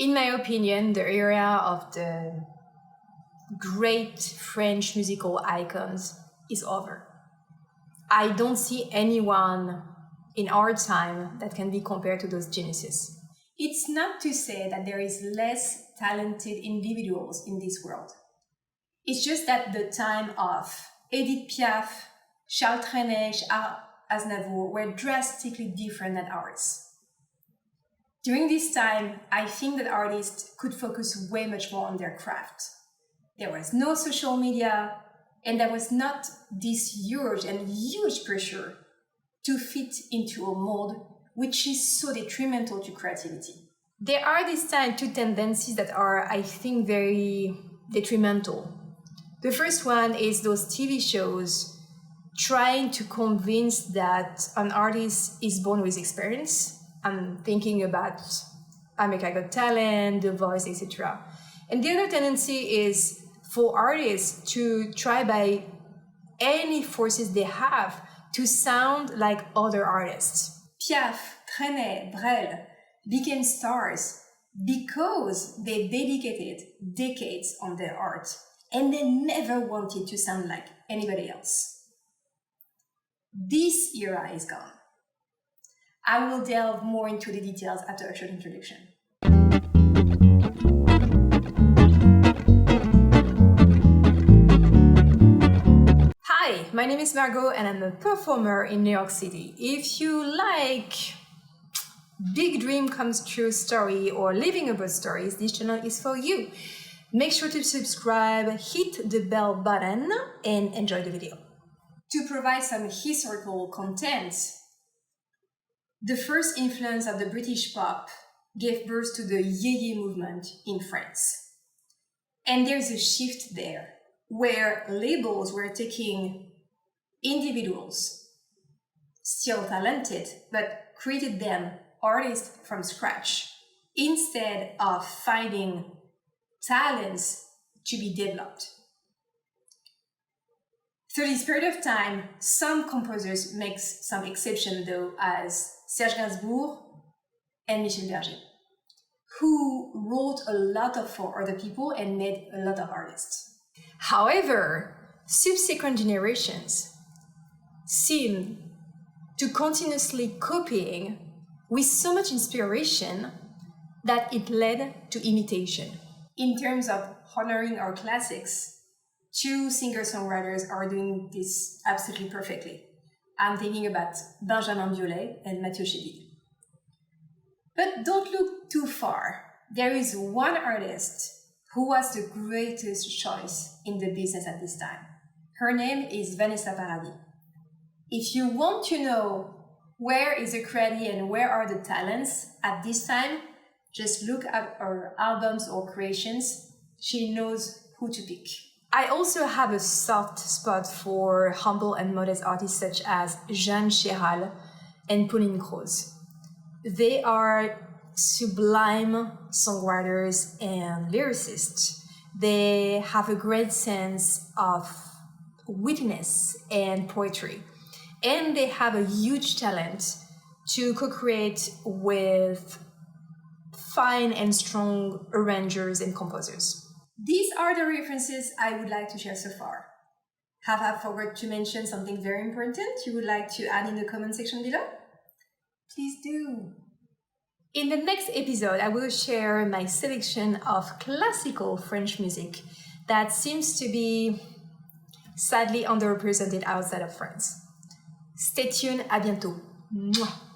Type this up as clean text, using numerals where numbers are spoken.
In my opinion, the era of the great French musical icons is over. I don't see anyone in our time that can be compared to those geniuses. It's not to say that there is less talented individuals in this world. It's just that the time of Edith Piaf, Charles Trenet, Charles Aznavour were drastically different than ours. During this time, I think that artists could focus way much more on their craft. There was no social media, and there was not this huge pressure to fit into a mold, which is so detrimental to creativity. There are this time two tendencies that are, I think, very detrimental. The first one is those TV shows trying to convince that an artist is born with experience. I'm thinking about America Got Talent, The Voice, etc. And the other tendency is for artists to try by any forces they have to sound like other artists. Piaf, Trenet, Brel became stars because they dedicated decades on their art and they never wanted to sound like anybody else. This era is gone. I will delve more into the details after a short introduction. Hi, my name is Margot and I'm a performer in New York City. If you like big dream comes true story or living about stories, this channel is for you. Make sure to subscribe, hit the bell button and enjoy the video. To provide some historical content, the first influence of the British pop gave birth to the Yeye movement in France. And there's a shift there, where labels were taking individuals, still talented, but created them artists from scratch, instead of finding talents to be developed. Through this period of time, some composers make some exception though, as Serge Gainsbourg and Michel Berger, who wrote a lot for other people and made a lot of artists. However, subsequent generations seem to continuously copying with so much inspiration that it led to imitation. In terms of honoring our classics, two singer-songwriters are doing this absolutely perfectly. I'm thinking about Benjamin Biolay and Mathieu Chédid. But don't look too far. There is one artist who was the greatest choice in the business at this time. Her name is Vanessa Paradis. If you want to know where is the creativity and where are the talents at this time, just look at her albums or creations. She knows who to pick. I also have a soft spot for humble and modest artists such as Jeanne Chéral and Pauline Croze. They are sublime songwriters and lyricists. They have a great sense of wittiness and poetry. And they have a huge talent to co-create with fine and strong arrangers and composers. These are the references I would like to share so far. Have I forgot to mention something very important you would like to add in the comment section below? Please do. In the next episode, I will share my selection of classical French music that seems to be sadly underrepresented outside of France. Stay tuned, à bientôt. Mwah.